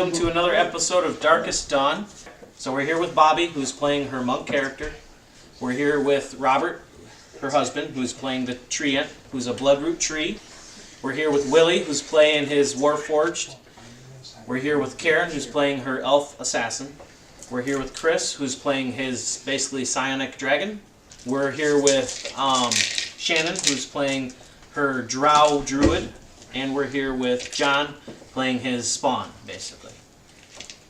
welcome to another episode of Darkest Dawn. So we're here with Bobby, who's playing her monk character. We're here with Robert, her husband, who's playing the treant, who's a bloodroot tree. We're here with Willie, who's playing his warforged. We're here with Karen, who's playing her elf assassin. We're here with Chris, who's playing his basically psionic dragon. We're here with Shannon, who's playing her drow druid. And we're here with John, playing his spawn, basically.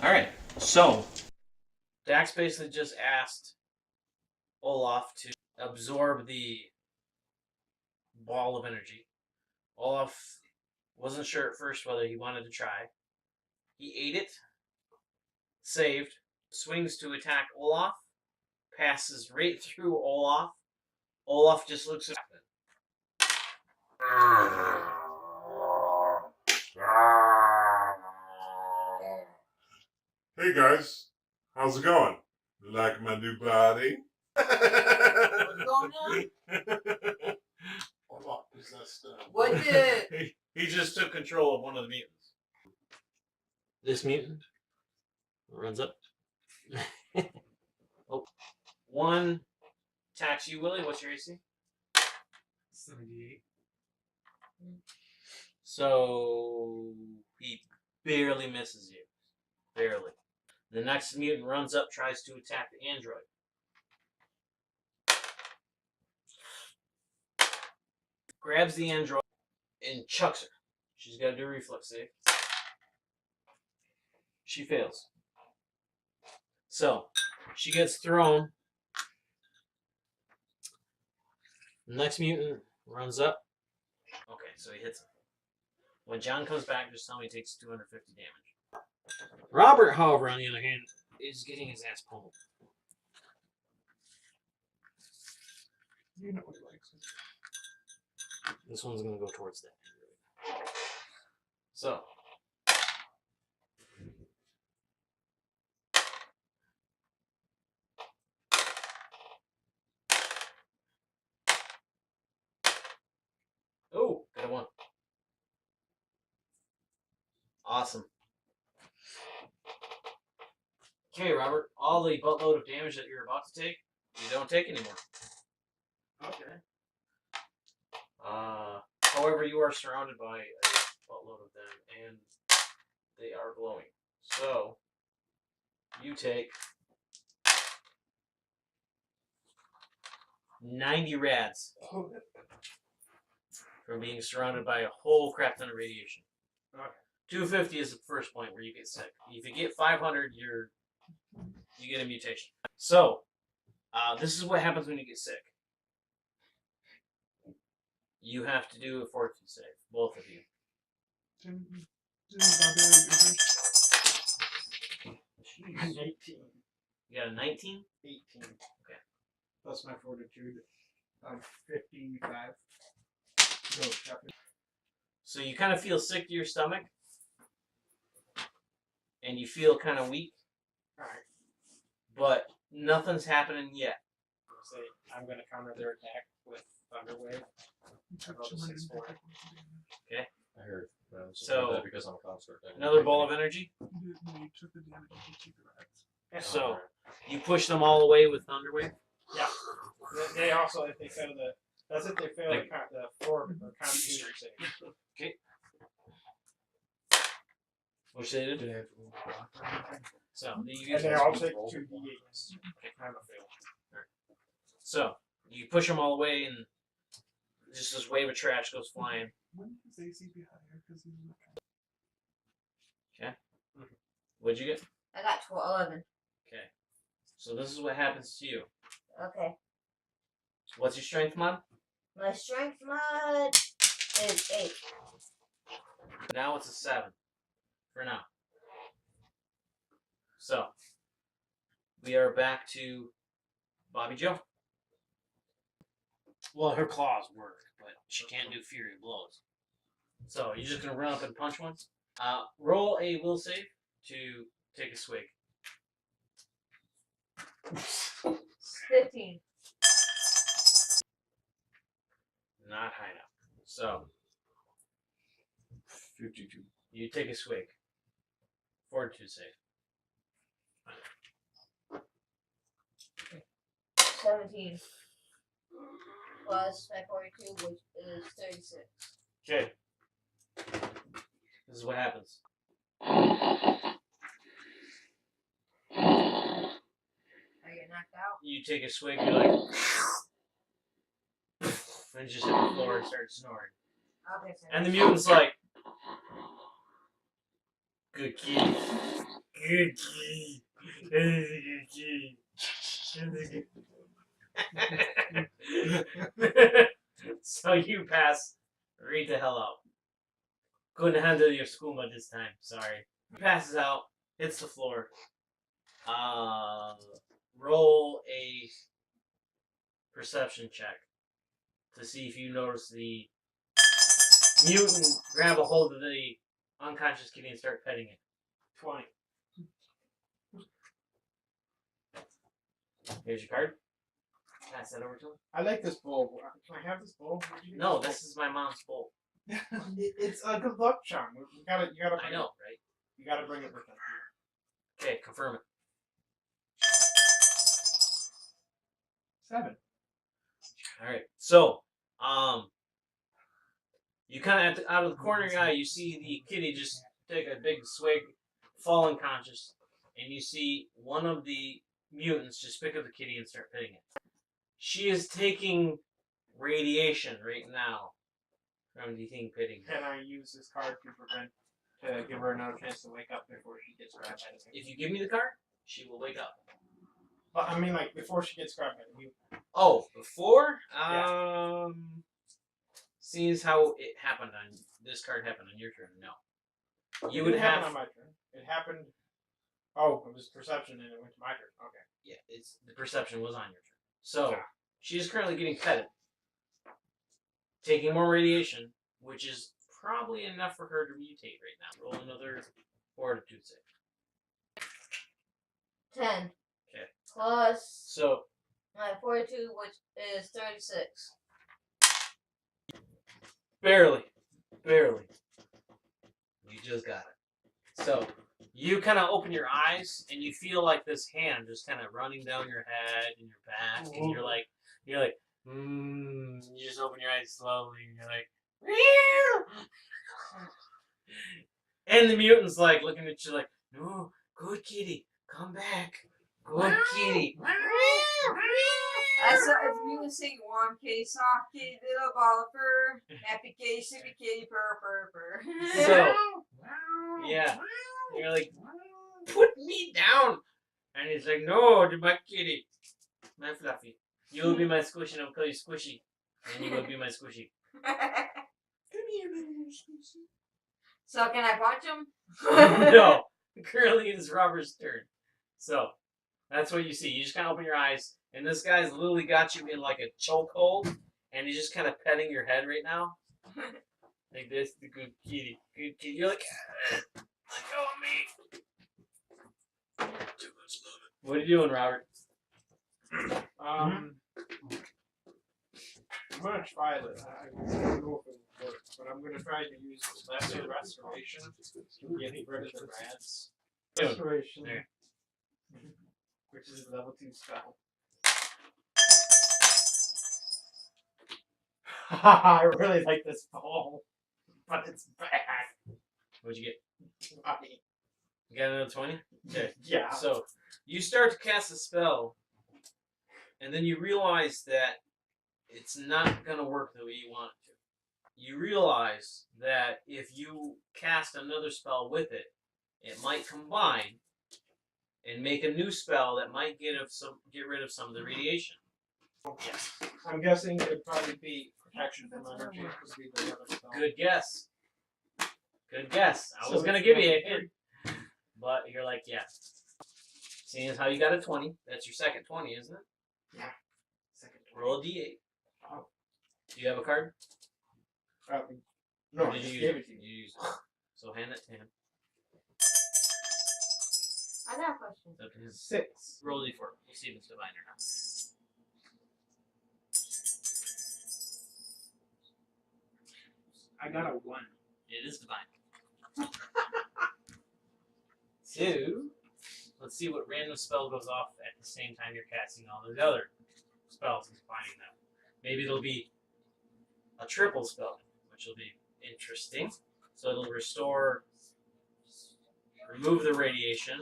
Alright, so Dax basically just asked Olaf to absorb the ball of energy. Olaf wasn't sure at first whether he wanted to try. He ate it, saved, swings to attack Olaf, passes right through Olaf. Olaf just looks at it. Hey guys, how's it going? Like my new body? What's going on? What did... He just took control of one of the mutants. This mutant runs up. Oh. One attacks you, Willie. What's your AC? 78. So he barely misses you. Barely. The next mutant runs up, tries to attack the android. Grabs the android and chucks her. She's got to do a reflex save. She fails. So, she gets thrown. The next mutant runs up. Okay, so he hits him. When John comes back, just tell me he takes 250 damage. Robert, however, on the other hand, is getting his ass pummeled. You know what he likes. This one's going to go towards that. So. Oh, got a 1. Awesome. Okay, Robert, all the buttload of damage that you're about to take, you don't take anymore. Okay. However, you are surrounded by a buttload of them, and they are glowing. So, you take 90 rads from being surrounded by a whole crap ton of radiation. Okay. 250 is the first point where you get sick. If you get 500, you get a mutation. So, this is what happens when you get sick. You have to do a fortitude save, both of you. Didn't 19. You got a 19? 18. Okay. That's my fortitude. 55. No, So you kind of feel sick to your stomach, and you feel kind of weak, alright. but nothing's happening yet. Say, I'm going to counter their attack with Thunder Wave. Roll the 6-4. Okay. I heard. So, that because I'm a concert. Another ball of energy. You took the damage of the 2 rats. So you push them all away with Thunder Wave. Yeah. They also, if they fail the... That's if they fail Like- the 4 or Constitution save. Okay. Which they did. Did I have to roll a block or anything? So you And they all take 2d8s. I'm a fail. So you push them all away, and just this wave of trash goes flying. Wouldn't his AC be higher because he's not... What'd you get? I got 11. Okay. So this is what happens to you. Okay. What's your strength mod? My strength mod is 8. Now it's a 7. For now. So we are back to Bobby Joe. Well, her claws work, but she can't do fury blows. So you're just gonna run up and punch once. Roll a will save to take a swig. 15. Not high enough. So 52. you take a swig. Fortitude save. 17 plus my 42, which is 36. Okay. This is what happens. I get knocked out. You take a swig, you're like, and just hit the floor and start snoring. Okay, so And the mutant's like, good kitty. Good kitty. Good kitty. So you pass right the hell out. Couldn't handle your skooma this time, sorry. He passes out, hits the floor. Roll a perception check to see if you notice the mutant grab a hold of the unconscious kitty and start petting it. 20. Here's your card. Pass that over to him. I like this bowl. Can I have this bowl? Where'd you get No, this this is my mom's bowl. bowl? It's a good luck charm. You gotta. I know, right? You gotta bring it with us. Okay, confirm it. 7. Alright, so, you kind of, out of the corner of your eye, you see the kitty just take a big swig, fall unconscious, and you see one of the mutants just pick up the kitty and start petting it. She is taking radiation right now from the thing pitting her. Can I use this card to give her another chance to wake up before she gets grabbed by the thing? If you give me the card, she will wake up. But I mean, like before she gets grabbed by the mutant. Oh, before? Yeah. Seeing as how it happened on this card happened on your turn, no. You would It happened have on my turn. It happened. Oh, it was perception and it went to my turn. Okay. yeah, it's the perception was on your turn. So Yeah. she is currently getting petted. Taking more radiation, which is probably enough for her to mutate right now. Roll another fortitude save. 10. Okay. Plus So my 42, which is 36. barely. You just got it. So you kind of open your eyes and you feel like this hand just kind of running down your head and your back, and you're like, you just open your eyes slowly, and you're like, and the mutant's like looking at you like, no, good kitty, come back, good kitty. I saw if you can sing warm kitty, soft kitty, little ball of fur, happy kitty, sleepy kitty, purr, purr, purr. So, yeah, you're like, put me down, and he's like, no, my kitty, my fluffy, you will be my squishy, and I'll call you Squishy, and you will be my squishy. So can I punch him? No, currently it is Robert's turn. So that's what you see. You just kind of open your eyes, and this guy's literally got you in like a chokehold, and he's just kind of petting your head right now, like this. The good kitty, good kitty. You're like, let go of me. Too much love. What are you doing, Robert? I'm gonna try this. I don't know if it will work, but I'm gonna try to use lesser restoration to get rid of the rats. Restoration, There. which is a level 2 spell. I really like this ball, but it's bad. What'd you get? Funny. You got another 20? Okay. Yeah. So you start to cast a spell, and then you realize that it's not going to work the way you want it to. You realize that if you cast another spell with it, it might combine and make a new spell that might get rid of some of the radiation. Yes. I'm guessing it would probably be protection from energy. Would be the other spell. Good guess. Good guess. I was So going to it's give you a not hint, but you're like, yeah. Seeing as how you got a 20, that's your second 20, isn't it? Yeah. Second Roll a d8. Oh. Do you have a card? No, Or I did just you gave use it to you. You used it. So hand it to him. I got a question. It's up to him. 6. Roll a d4. We'll see if it's divine or not. I got a 1. It is divine. 2. Let's see what random spell goes off at the same time you're casting all the other spells and combining them. Maybe it'll be a triple spell, which will be interesting. So it'll restore, remove the radiation,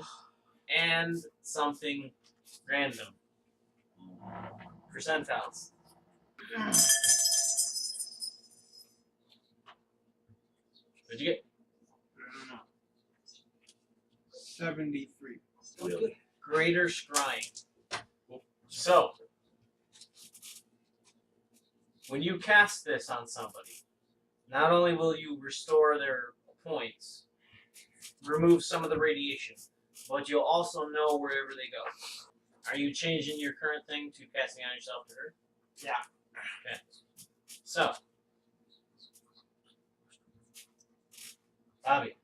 and something random. Percentiles. What'd you get? 73. Greater scrying. So, when you cast this on somebody, not only will you restore their points, remove some of the radiation, but you'll also know wherever they go. Are you changing your current thing to casting on yourself to her? Yeah. Okay. So, Bobby.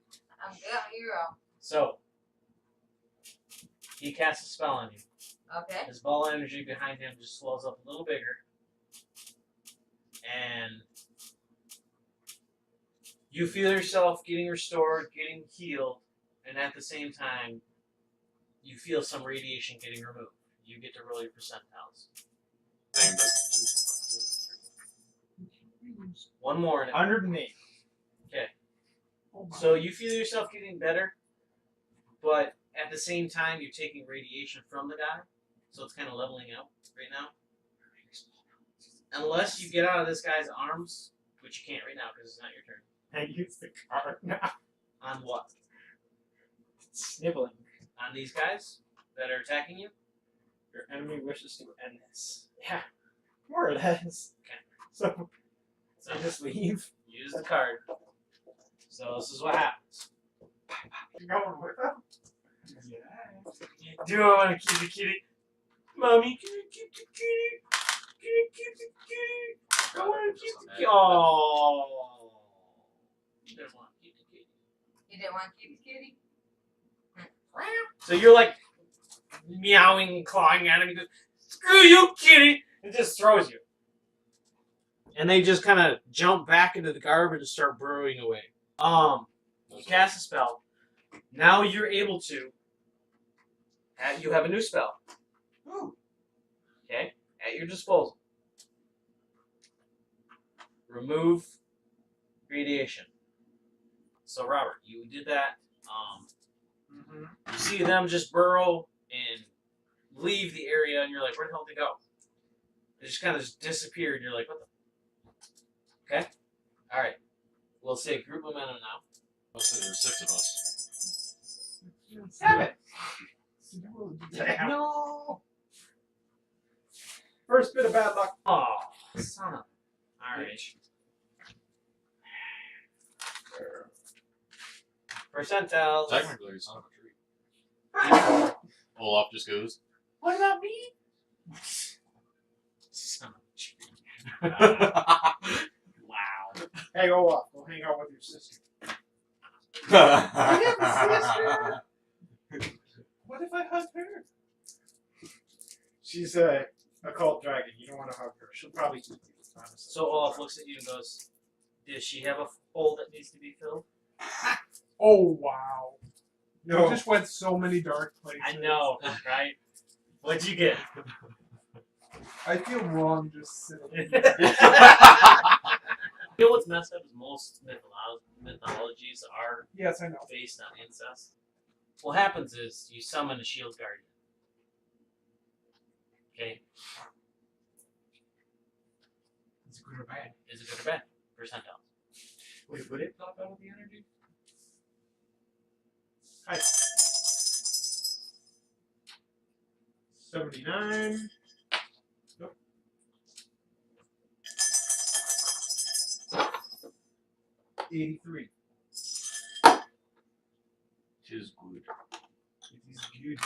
I'm good, hero. So, he casts a spell on you. Okay. His ball of energy behind him just swells up a little bigger. And you feel yourself getting restored, getting healed, and at the same time, you feel some radiation getting removed. You get to roll your percentiles. One more. And 108. okay. So you feel yourself getting better, but at the same time, you're taking radiation from the guy. So it's kind of leveling out right now. Unless you get out of this guy's arms, which you can't right now because it's not your turn. I use the card now. On what? Sniveling. On these guys that are attacking you? Your enemy wishes to end this. Yeah. More or less. Okay. So So I just leave. use the card. So this is what happens. You going with them? Yeah. Do I want to keep the kitty? Mommy, can you keep the kitty? Can you keep the kitty? I want to keep the kitty. Oh. You didn't want to keep the kitty. You didn't want to keep the kitty? So you're like meowing and clawing at him. He goes, "Screw you, kitty!" and just throws you. And they just kind of jump back into the garbage and start burrowing away. You cast a spell. Now you're able to. You have a new spell. Ooh. Okay, at your disposal. Remove radiation. So Robert, you did that. You see them just burrow and leave the area, and you're like, where the hell did they go? They just kind of disappeared, and you're like, what the? Okay? Alright. We'll say group momentum now. Mostly there's 6 of us. 7. Damn. No. First bit of bad luck. Oh, son of. Alright. Percentiles. Technically, you're son of a tree. Olaf just goes. What about me? Son of a tree. Wow. Hey, Olaf, go hang out with your sister. I have a sister. What if I hug her? She's a occult dragon. You don't want to hug her. She'll probably eat you. Honestly. So Olaf looks at you and goes, does she have a hole that needs to be filled? Oh wow! No. You just went so many dark places. I know, right? What'd you get? I feel wrong just sitting. You know what's messed up is most mythologies are Yes, I know. based on incest. What happens is you summon a shield guardian. Okay? Is it good or bad? Is it good or bad? Percentile. Wait, would it pop out of the energy? Hi. 79. Nope. 83. Tis good. It is good.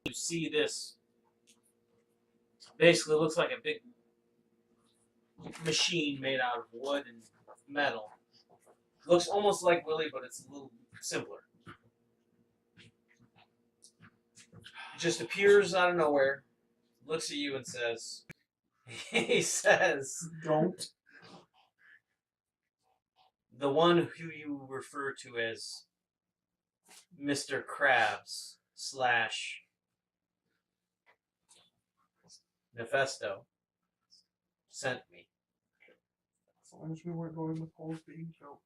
You see this basically looks like a big machine made out of wood and metal. Looks almost like Willy, but it's a little simpler. It just appears out of nowhere, looks at you and says, he says, Don't. the one who you refer to as Mr. Krabs / Mephisto sent me. As long as we weren't going with holes being filled.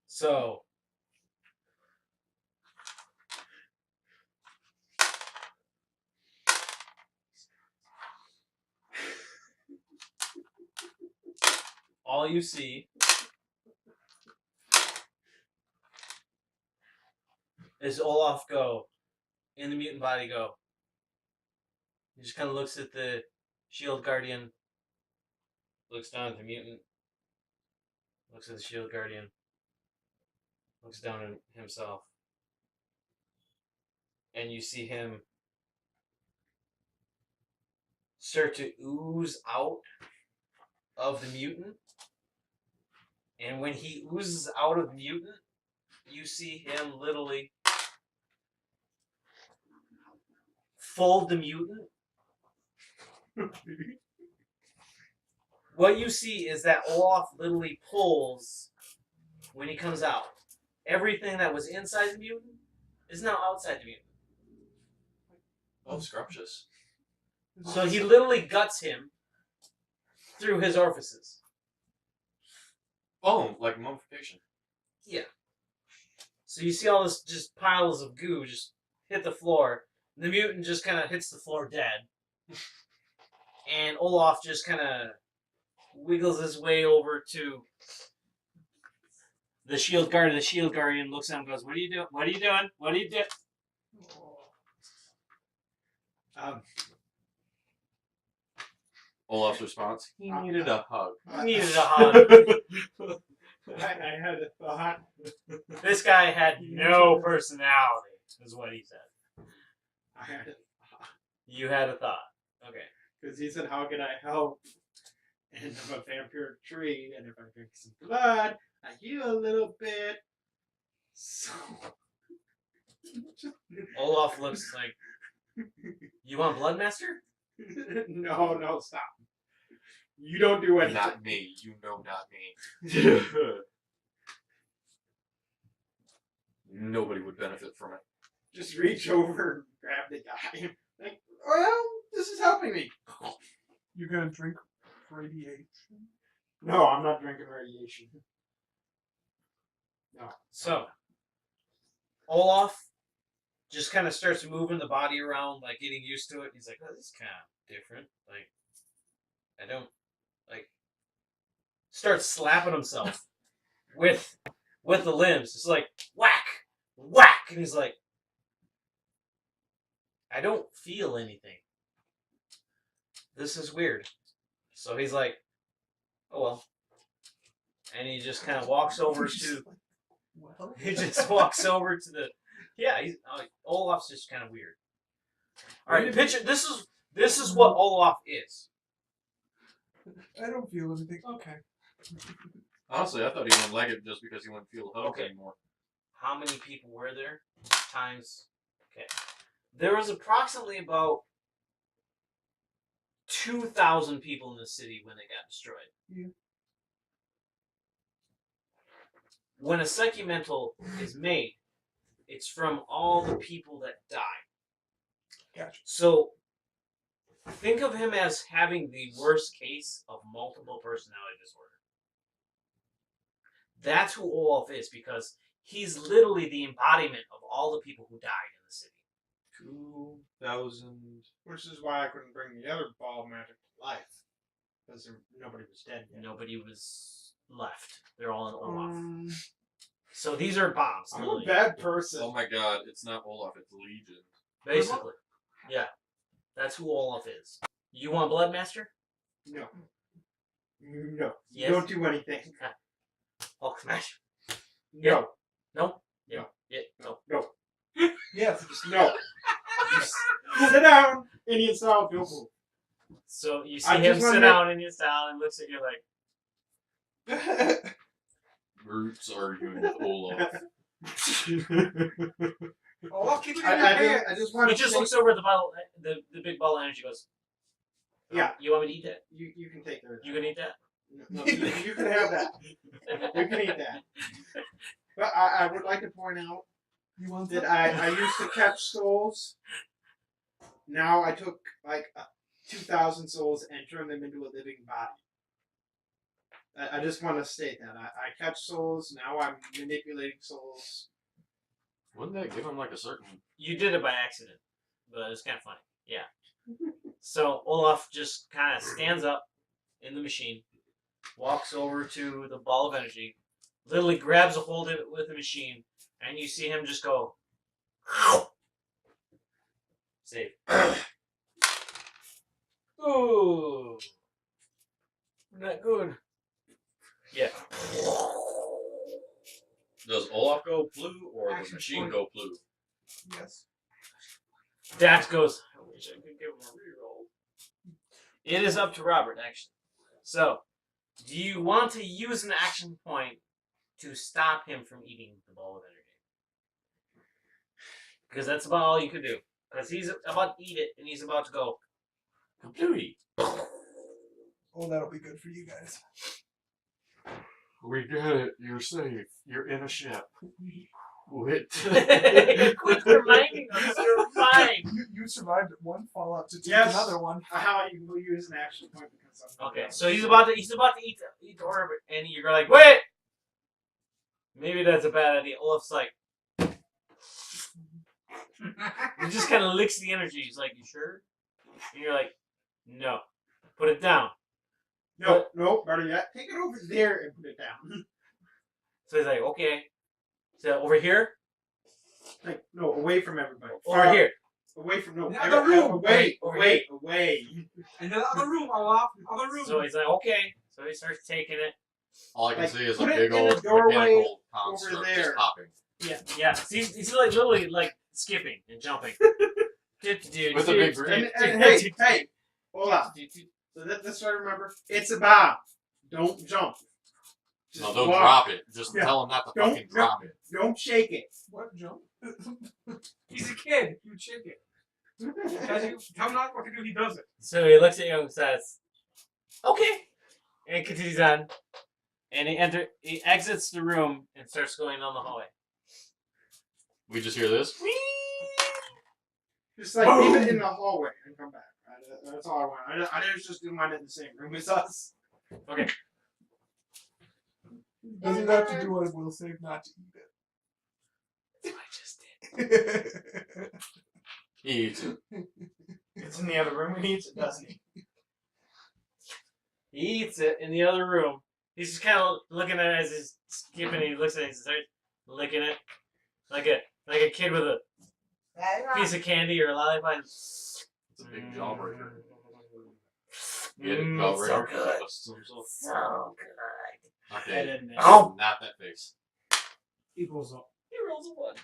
So, all you see is Olaf go in the mutant body go. He just kind of looks at the shield guardian, looks down at the mutant, looks at the shield guardian, looks down at himself, and you see him start to ooze out of the mutant. And when he oozes out of the mutant, you see him literally fold the mutant. What you see is that Olaf literally pulls, when he comes out, everything that was inside the mutant is now outside the mutant. Oh, scrumptious. So he literally guts him through his orifices. Oh, like mummification. Yeah. So you see all this just piles of goo just hit the floor. The mutant just kind of hits the floor dead. And Olaf just kind of wiggles his way over to the shield guard. The shield guardian looks at him and goes, "What are you doing? What are you doing? What are you doing?" Olaf's response: he needed a hug. He needed a hug. I had a thought. This guy had no personality, is what he said. I had a thought. You had a thought. Okay. Because he said, how can I help? And I'm a vampire tree, and if I drink some blood, I heal a little bit. So... Olaf looks like, "You want blood, master?" No, stop. You don't do anything. Not me. You know, not me. Nobody would benefit from it. Just reach over and grab the guy. Like, well, this is helping me. You're gonna drink radiation? No, I'm not drinking radiation. No. So, Olaf just kind of starts moving the body around, like getting used to it. He's like, "Oh, this is kind of different. Like, I don't, like," starts slapping himself with the limbs. It's like, whack, whack. And he's like, "I don't feel anything. This is weird." So he's like, "Oh well." And he just kind of walks over to, Well, he just walks over to the, yeah, he's like, Olaf's just kind of weird. All right, picture, this is what Olaf is. I don't feel anything. Okay. Honestly, I thought he wouldn't like it just because he wouldn't feel the hug Okay. anymore. How many people were there? Times, okay. There was approximately about 2,000 people in the city when they got destroyed. Yeah. When a Psychimental is made, it's from all the people that die. Gotcha. So, think of him as having the worst case of multiple personality disorder. That's who Olaf is, because he's literally the embodiment of all the people who died in the city. 2,000. Which is why I couldn't bring the other ball of magic to life. Because nobody was dead yet. Nobody was left. They're all in Olaf. So these are bombs. I'm literally. a bad person. Oh my god, it's not Olaf, it's Legion. Basically. Yeah. That's who Olaf is. You want blood, master? No. No. Yes. Don't do anything. Hulk smash. No. No? No. Yeah. No. No. Yes. Just no. Just sit down. Indian style. Don't move. So you see I him just sit wanna- down in his style and looks at you like, Roots arguing with Olaf. I'll keep it in your hand. I just want he to just say- looks over at the bottle, the big ball of energy, goes, Yeah. You want me to eat that? You can take that. You can eat that? No, you can have that. You can eat that. But I would like to point out You want that that? I used to catch souls. Now I took like 2,000 souls and turned them into a living body. I just want to state that. I catch souls, now I'm manipulating souls. Wouldn't that give him like a certain? You did it by accident, but it's kind of funny. Yeah. So Olaf just kind of stands up in the machine, walks over to the ball of energy, literally grabs a hold of it with the machine, and you see him just go. Save. Ooh. Not good. Yeah. Does Olaf go blue or the Action machine point. go blue? Yes. Dax goes, I wish I could give him a reroll. It is up to Robert, actually. So, do you want to use an action point to stop him from eating the ball of energy? Because that's about all you can do. Because he's about to eat it, and he's about to go. Completely. Oh, that'll be good for you guys. We get it. You're safe. You're in a ship. Quit. Quit reminding us you're fine. You survived one fallout to take Yes. another one. How you will use an action point because I'm Okay, so he's about to eat the orb, and you're like, wait! Maybe that's a bad idea. Olaf's like, he just kind of licks the energy. He's like, you sure? And you're like, no. Put it down. No, better yet, take it over there and put it down. So he's like, okay. So over here? Like, no, away from everybody. Over here. Away from, no, In the other room. away. In the other room, Olaf. Other room. So he's like, okay. So he starts taking it. All I can Like, see is a put it big in the old doorway mechanical over construct there. just popping. Yeah. So he's like literally like skipping and jumping. With a big green. And hey, Olaf. So that's what I remember. It's a bomb. Don't jump. Just No, don't walk. drop it. Just Yeah. tell him not to Don't- fucking drop it. Don't shake it. What jump? He's a kid. You shake it. Tell him not what to do. He does it. So he looks at you and says, okay. And he continues on. And he exits the room and starts going down the hallway. We just hear this. Just like leave it in the hallway and come back. That's all I want. I just didn't want it in the same room as us. Okay. Doesn't have to do what it will save not to eat That's what I just did. it. He eats it. It's in the other room and he eats it, doesn't he? He eats it in the other room. He's just kind of looking at it as he's skipping. He looks at it and starts licking it like a kid with a piece of candy or a lollipop. It's a big jawbreaker. Yeah, So good. So So good. okay. didn't miss. Oh. Not that face. Equals up. He rolls a 1.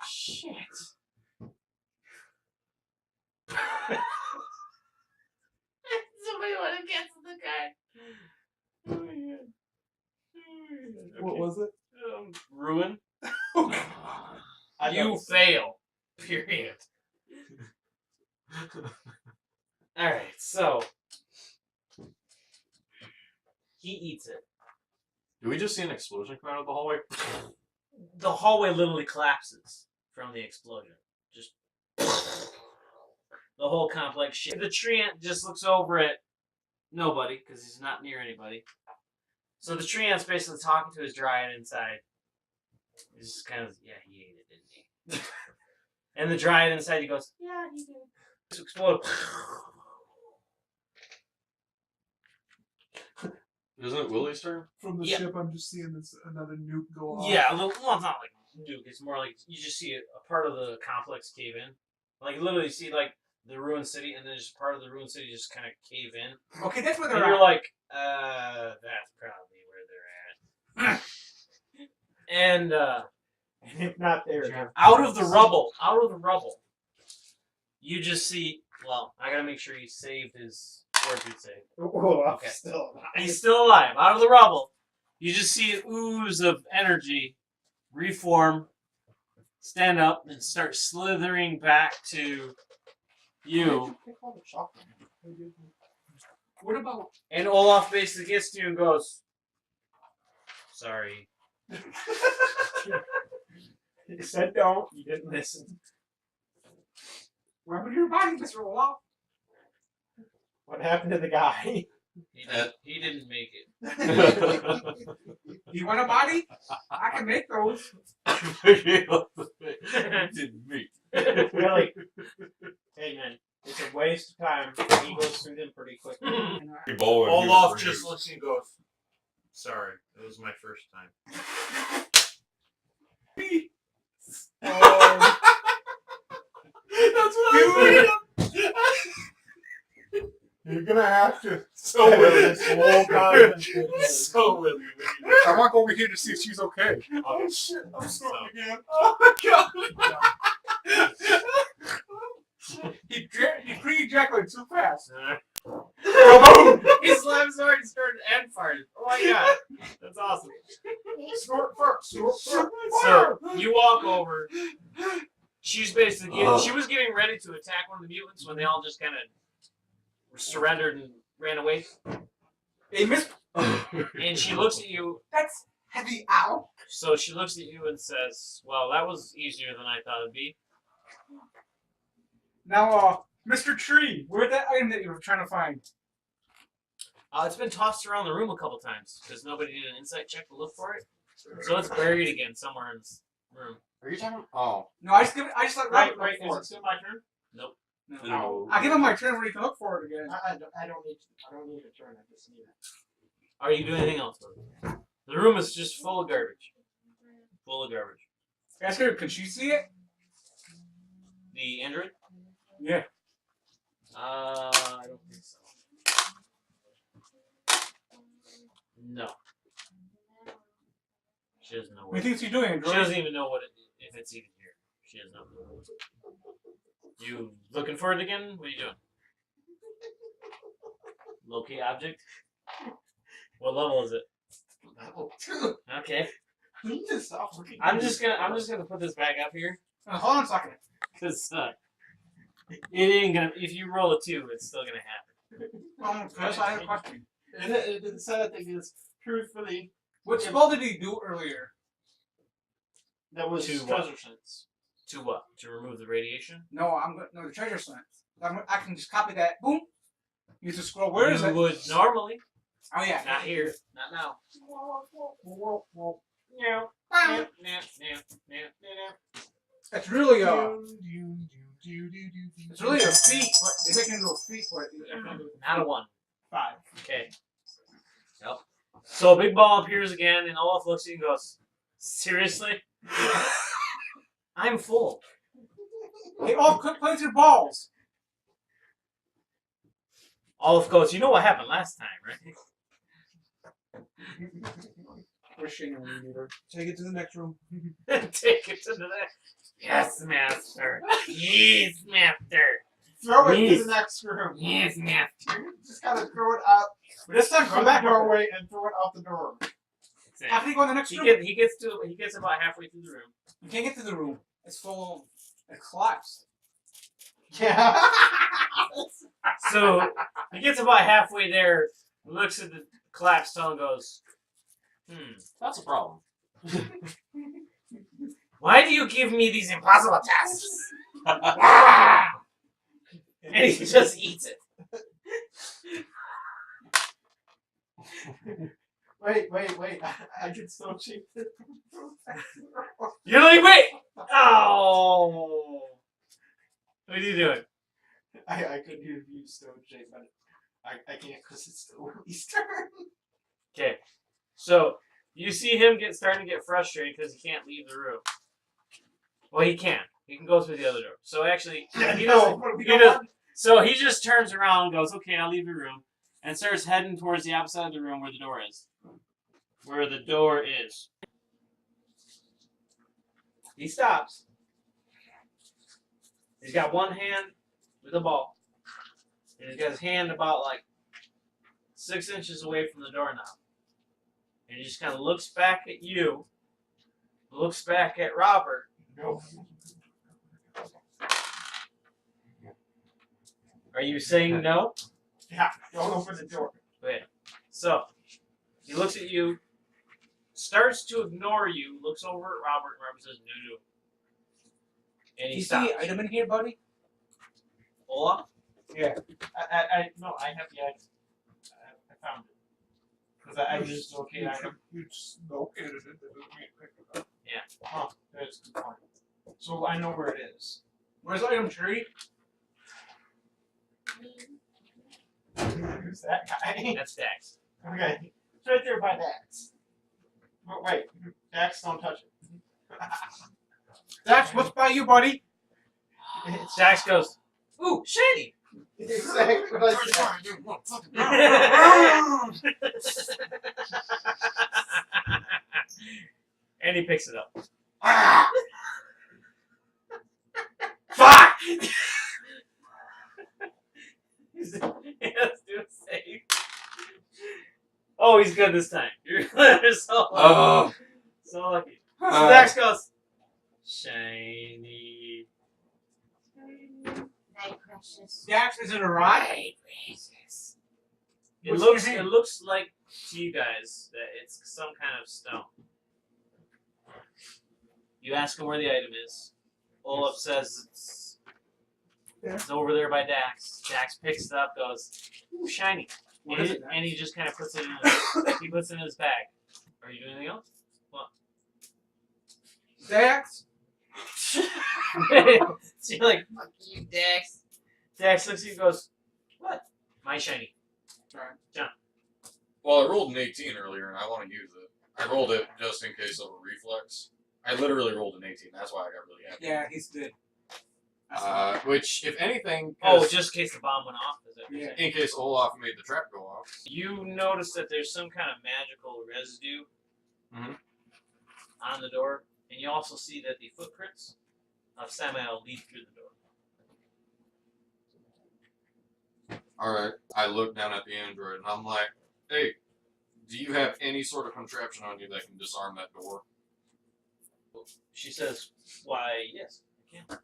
Shit. Somebody want to cancel the card. Oh my god. What was it? Ruin. You fail. Period. Alright, so. He eats it. Do we just see an explosion come out of the hallway? The hallway literally collapses from the explosion. Just. The whole complex shit. The treant just looks over at nobody, because he's not near anybody. So the treant's basically talking to his dryad inside. He's just kind of, yeah, he ate it, didn't he? And the dryad inside, he goes, yeah, he did. Just explode. Isn't it Willie's turn? From the Yeah. ship, I'm just seeing this another nuke go off. Yeah, well, it's not like nuke. It's more like you just see a part of the complex cave in. Like, literally, you see, like, the ruined city, and then just part of the ruined city just kind of cave in. Okay, that's where And they're you're at. like, that's probably where they're at. And And if not there, out of the rubble, you just see. Well, I gotta make sure he saved his fortitude save. Olaf Okay. still alive. He's still alive. Out of the rubble, you just see an ooze of energy reform, stand up, and start slithering back to you. What about? And Olaf basically gets to you and goes, "Sorry." You said don't. You didn't listen. Where would your body, Mr. Olaf? What happened to the guy? He didn't make it. You want a body? I can make those. Didn't me. Really? Hey man, it's a waste of time. He goes through them pretty quickly. Olaf just looks and goes, sorry, it was my first time. That's what I was thinking. You're gonna have to. So This whole time. So Willie. I walk over here to see if she's okay. Oh shit, I'm snorting again. Oh my god. He pre-ejaculated too fast. He slammed already started and farted. Oh my god. That's awesome. Snort first. Snort first. So you walk over. She's basically she was getting ready to attack one of the mutants when they all just kind of surrendered and ran away. Hey, Miss. And she looks at you. That's heavy. Ow. So she looks at you and says, "Well, that was easier than I thought it'd be." Now, Mr. Tree, where's that item that you were trying to find? It's been tossed around the room a couple times because nobody did an insight check to look for it. So it's buried again somewhere in this room. Are you talking? Oh. No, I just let Robert Wait, look is for it still my turn? Nope. No. I give him my turn where he can look for it again. I don't need a turn. I just need it. Are you doing anything else with it? The room is just full of garbage. Full of garbage. Ask her, can she see it? The android? Yeah. I don't think so. No. She doesn't know What what do you think she's doing, She Android? doesn't even know if it's even here. She has no clue. You looking for it again? What are you doing? Locate object? What level is it? Level 2. Okay. You just stop looking. I'm just gonna put this back up here. Hold on a second. Cause it ain't gonna if you roll a 2, it's still gonna happen. Chris, I have a question. The sad thing is, truthfully, What spell did he do earlier? that was To what? treasure sense. To what? To remove the radiation? No, the treasure sense. I can just copy that. Boom. Use the scroll. Where is you it? would normally. Oh yeah. Not here. Not now. It's really it's really a feat. But they make it into a feat for it. Not a 1. 5. Okay. Yep. So a big ball appears again, and Olaf looks at you and goes, "Seriously? I'm full." Hey, all quick plays your balls. Olaf goes, "You know what happened last time, right?" Wishing a meter. Take it to the next room. Take it to the next. Yes, master. Yes, master. Throw it Yes. to the next room. Yes, master. Just gotta throw it out. But this time, Go come to the back doorway and throw it out the door. How can you go in the next room? He gets about halfway through the room. You can't get to the room. It's full. It collapsed. Yeah. So he gets about halfway there, looks at the collapsed stone, and goes, That's a problem. "Why do you give me these impossible tasks?" And he just eats it. Wait. I can still cheat it. You're like, wait! Oh! What are you doing? I could use stone shape, but I can't because it's still Willie's turn. Okay. So, you see him starting to get frustrated because he can't leave the room. Well, he can. He can go through the other door. So, actually, he doesn't. So, he just turns around and goes, "Okay, I'll leave the room." And starts heading towards the opposite side of the room where the door is. Where the door is. He stops. He's got one hand with a ball. And he's got his hand about like 6 inches away from the doorknob. And he just kind of looks back at you, looks back at Robert. No. Are you saying no? Yeah, don't open the door. Okay. So, he looks at you, starts to ignore you, looks over at Robert, and Robert says, "No, no." And Do he you stops. see the item in here, buddy? Olaf? Yeah. No, I have the item. I found it. Because I just located item. You just located it. That doesn't mean pick it up. Oh, that's a good point. So I know where it is. Where's item tree? Who's that guy? That's Dax. Okay. It's right there by Dax. But wait, Dax, don't touch it. Dax, what's by you, buddy? It's Dax goes, ooh, shiny! exactly like that. And he picks it up. Fuck! Let's do a save. Oh, he's good this time. You're so lucky. Oh. So lucky. So Uh. Dax goes, shiny. Night precious. Dax is in a rod. It What's looks, in your it hand? looks like to you guys that it's some kind of stone. You ask him where the item is. Olaf says it's over there by Dax. Dax picks it up, goes, ooh, shiny. What And is he, it, Dax? and he just kind of puts it in he puts it in his bag. Are you doing anything else? Dax? So you're like, Fuck you, Dex. Dax looks at you and goes, what? My shiny. Well, I rolled an 18 earlier, and I want to use it. I rolled it just in case of a reflex. I literally rolled an 18. That's why I got really happy. Yeah, he's dead. Which, if anything, Oh, 'cause just in case the bomb went off, is it? Yeah. in case Olaf made the trap go off. You notice that there's some kind of magical residue Mhm. on the door, and you also see that the footprints of Samael lead through the door. Alright, I look down at the android, and I'm like, hey, do you have any sort of contraption on you that can disarm that door? She says, why, yes, I can.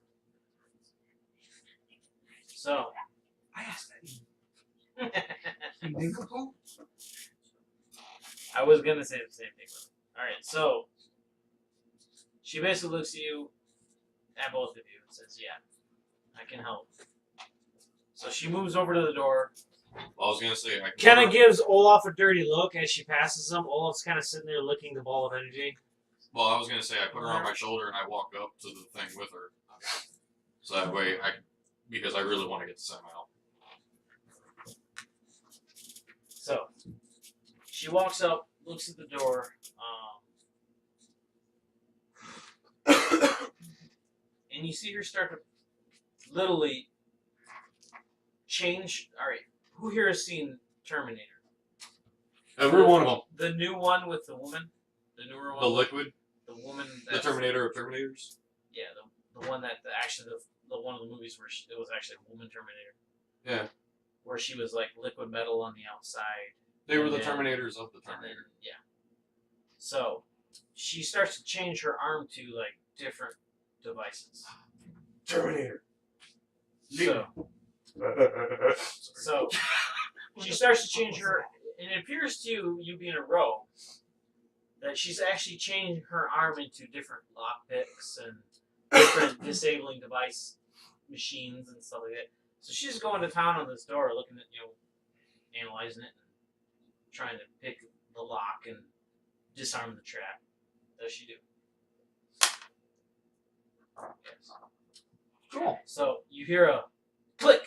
So, I asked that. You nincompoop? I was going to say the same thing. Alright, so, she basically looks at you, at both of you, and says, yeah, I can help. So she moves over to the door. Well, I was gonna say, I can Kind of gives Olaf a dirty look as she passes him. Olaf's kind of sitting there licking the ball of energy. Well, I was gonna say, I put her on my shoulder and I walk up to the thing with her. So that way, because I really want to get to Samael. So, she walks up, looks at the door, and you see her start to literally change. Alright, who here has seen Terminator? Every one of them. The new one with the woman? The newer one? The liquid, The woman the that's, Terminator of Terminators. Yeah, the one that actually the one of the movies where it was actually a woman Terminator. Yeah. Where she was like liquid metal on the outside. They were And the then- Terminators of the And then, Terminator. yeah. So she starts to change her arm to like different devices. Terminator. So she starts to change her, and it appears to you being a rogue, that she's actually changing her arm into different lockpicks and different disabling device machines and stuff like that. So she's going to town on this door, looking at, analyzing it and trying to pick the lock and disarm the trap. Does she do? Yes. Cool. So you hear a click,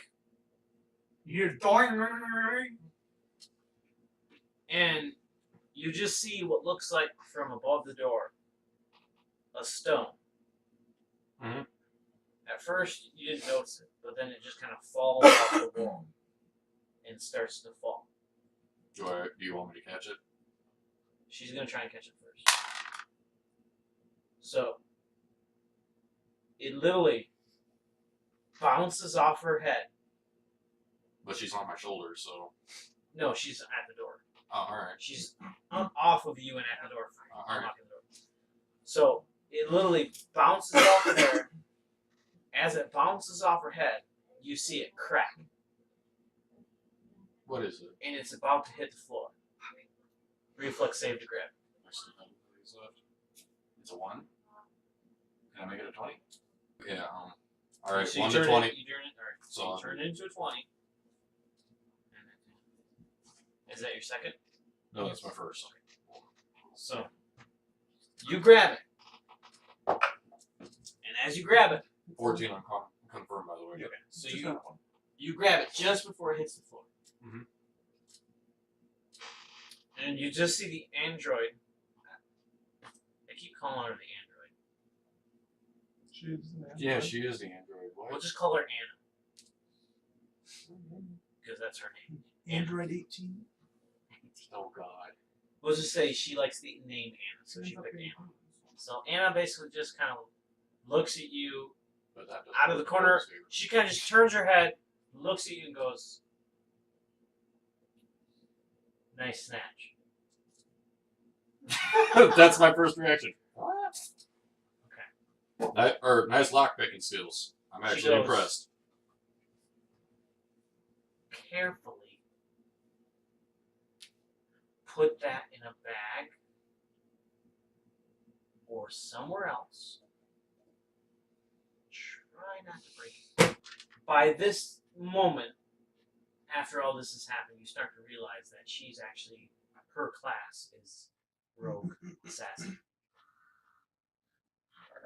You hear doing. and you just see what looks like from above the door a stone. Mhm. At first, you didn't notice it, but then it just kind of falls off the wall and starts to fall. Do you want me to catch it? She's going to try and catch it first. So, it literally bounces off her head. But she's on my shoulder, so. No, she's at the door. Oh, alright. She's off of you and at the door. Alright. Unlocking the door. So, it literally bounces off of her. As it bounces off her head, you see it crack. What is it? And it's about to hit the floor. Reflex save to grab. I still have these left. It's a 1. Can I make it a 20? Yeah. All right. So 1 you to turn 20. It, you turn it. All right. So So you turn it into a 20. Is that your second? No, that's my first. So you grab it, and as you grab it, 14 on confirmed, by the way. okay. So you grab it just before it hits the floor, and you just see the android. I keep calling her the android. Yeah, she is the android. What? We'll just call her Anna because that's her name. Android 18. Oh God. We'll just say she likes the name Anna, so she picked Anna. So Anna basically just kind of looks at you But that doesn't out of the corner. She kind of just turns her head, looks at you, and goes, "Nice snatch." That's my first reaction. Okay. Nice lockpicking skills. I'm She actually goes, impressed. Carefully put that in a bag or somewhere else. Try not to break it. By this moment, after all this has happened, you start to realize that she's actually, her class is rogue assassin.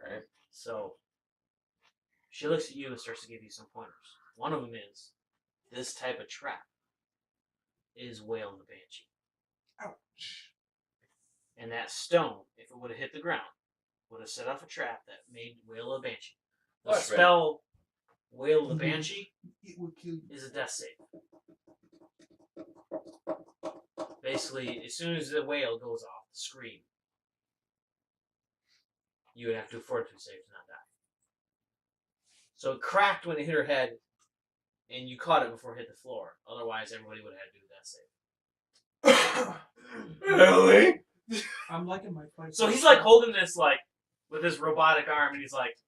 Alright. So she looks at you and starts to give you some pointers. One of them is this type of trap is Whale the Banshee. Ouch. And that stone, if it would have hit the ground, would have set off a trap that made Whale the Banshee. The That's right. spell Whale the Banshee It will kill you. is a death save. Basically, as soon as the whale goes off, the scream, you would have to do a fortitude save to not die. So it cracked when it hit her head, and you caught it before it hit the floor. Otherwise, everybody would have had to do a death save. Really? I'm liking my fight. So he's like holding this like with his robotic arm, and he's like,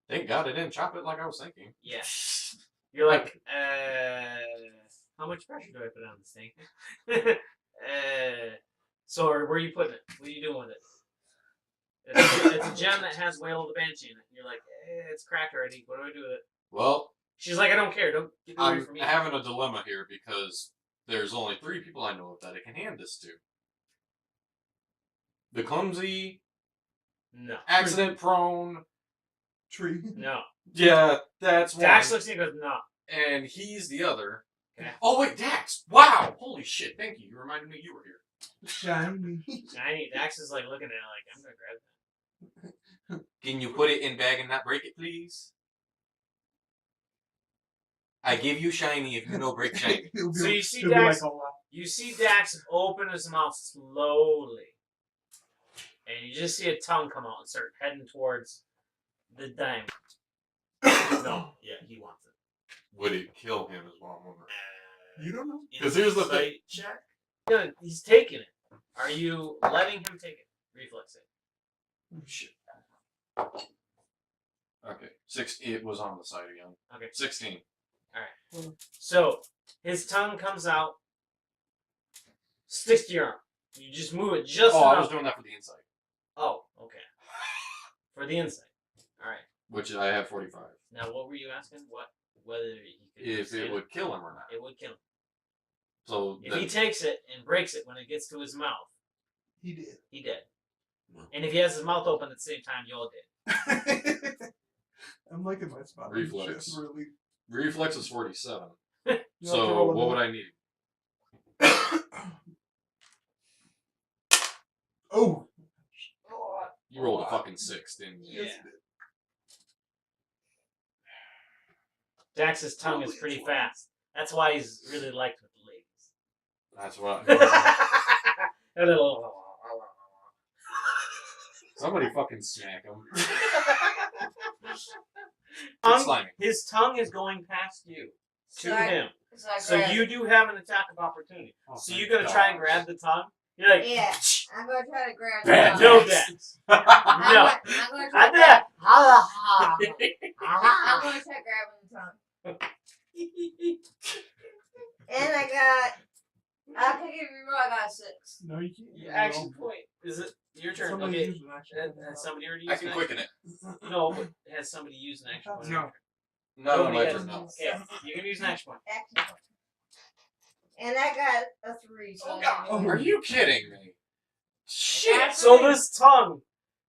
Thank God I didn't chop it like I was thinking. "Yeah." You're like, how much pressure do I put on this thing? So where are you putting it? What are you doing with it? It's a gem that has Whale of the Banshee in it. And you're like, it's cracked already. What do I do with it? Well, She's like, I don't care. Don't get away I'm from me. having a dilemma here because there's only 3 people I know of that I can hand this to. The clumsy, No. accident-prone. Tree. No. Yeah, that's one. Dax looks at you and goes, no. And he's the other. Okay. Oh wait, Dax! Wow! Holy shit! Thank you. You reminded me you were here. Shiny. Shiny. Dax is like looking at it like, I'm gonna grab that. Can you put it in bag and not break it, please? I give you shiny if you know break shiny. So you see It'll be Dax. like Olaf. You see Dax open his mouth slowly, and you just see a tongue come out and start heading towards the diamond. No, yeah, he wants it. Would it kill him? Is what I'm wondering. You don't know. 'Cause here's the thing. Check. Yeah, he's taking it. Are you letting him take it? Reflex it. Oh, shit. Okay, 6. It was on the side again. Okay. 16. So his tongue comes out, sticks to your arm. You just move it just Oh, enough. I was doing that for the inside, Oh, okay. For the inside. All right. which I have 45. Now, what were you asking? Whether he could If save it would kill him or not. it would kill him. So If he takes it and breaks it when it gets to his mouth, He did. he dead. And if he has his mouth open at the same time, you're dead. I'm liking my spot. Reflex. Just really. reflex is 47. You have to So roll what a would I need? Oh. You rolled a fucking 6, didn't you? Yeah. Dax's tongue is pretty fast. That's why he's really liked with the ladies. That's what. A little. Somebody fucking smack him. His tongue is going past you to him. So I So grab you it. do have an attack of opportunity. Oh, So thank you're gonna try and God. grab the tongue. You're like, Yeah, I'm gonna try to grab the Bad tongue. no, Dax. No. I'm gonna try I to grab. did. I'm gonna try grabbing the tongue. And I can give you roll. I got a 6. No, you can't. Your action point is it? your turn. Somebody Okay. used an action point. Has somebody already I used can an quicken it. action? No, but has somebody used an action point? No. No, Nobody my has. turn now. Okay, you can use an action point. Action point. And I got a 3. So Oh, God. Are you kidding me? Shit! So this tongue,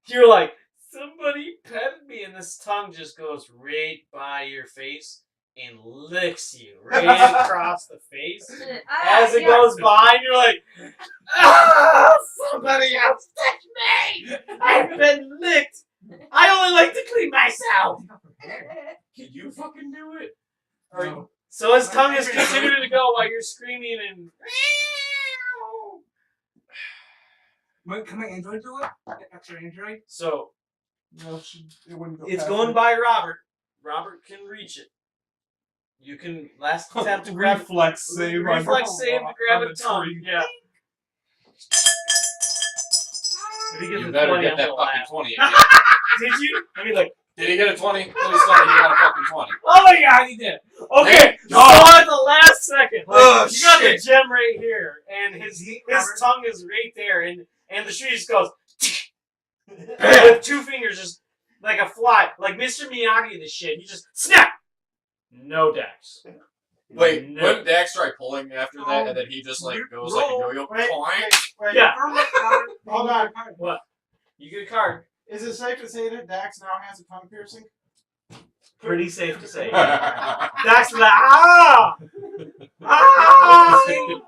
you're like, somebody petted me, and this tongue just goes right by your face and licks you right across the face. As it goes by, and you're like, ah, somebody else touched me! I've been licked! I only like to clean myself! Can you fucking do it? No. So his tongue is continuing to go while you're screaming and... Wait, can my android do it? Extra android? So, No, it wouldn't go it's past going it. by Robert. Robert can reach it. You can last attempt to grab reflex save. on- reflex save to grab on a the tongue. tree. Yeah. If he gets You a better 20, get I'm that gonna fucking laugh. 20 again. Did you? I mean, like, Did he get a 20? Please tell me he got a fucking 20. oh my god, he did. Okay, so at the last second, like, Oh, you got the shit. gem right here, and his tongue is right there, and the tree just goes with 2 fingers, just like a fly, like Mr. Miyagi. This shit, he just snap. No dex. Wait, No. wouldn't Dax try pulling after that, and then he just like goes like a yo-yo? Wait, Boink. wait. Yeah. Hold on. What? You get a card. Is it safe to say that Dax now has a tongue piercing? Pretty safe to say. Dax is like, ah! Ah! You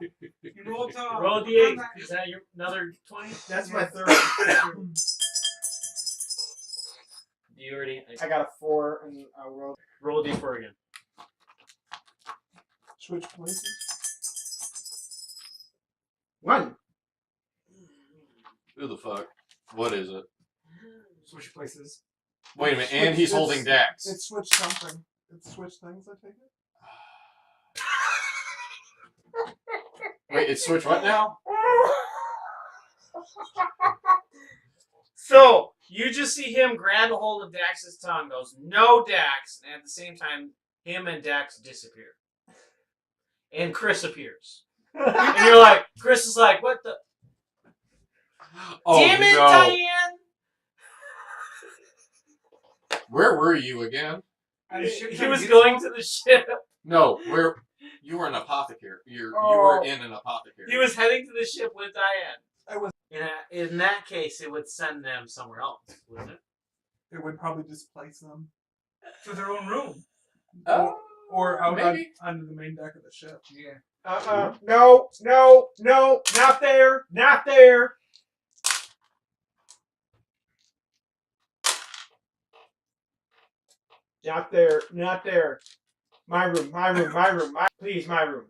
roll to Roll a d8. Is that your another 20? That's my third. Do you already I got a 4 and I rolled. roll a d4 again? Switch places. 1. Who the fuck? What is it? Switch places. Wait a minute, and he's holding Dax. It switched something. It switched things, I take it? Wait, it's switch what now? So, you just see him grab a hold of Dax's tongue, goes, no Dax, and at the same time, him and Dax disappear. And Chris appears. And you're like, Chris is like, what the? Oh Damn it, no! Diane! Where were you again? He was going to the ship. No, where you were an apothecary. You Oh. were in an apothecary. He was heading to the ship with Diane. I was. In that case, it would send them somewhere else, wouldn't it? It would probably displace them. To their own room. Or out maybe. onto the main deck of the ship. Yeah. No, not there, not there. Not there, not there. My room, please, my room.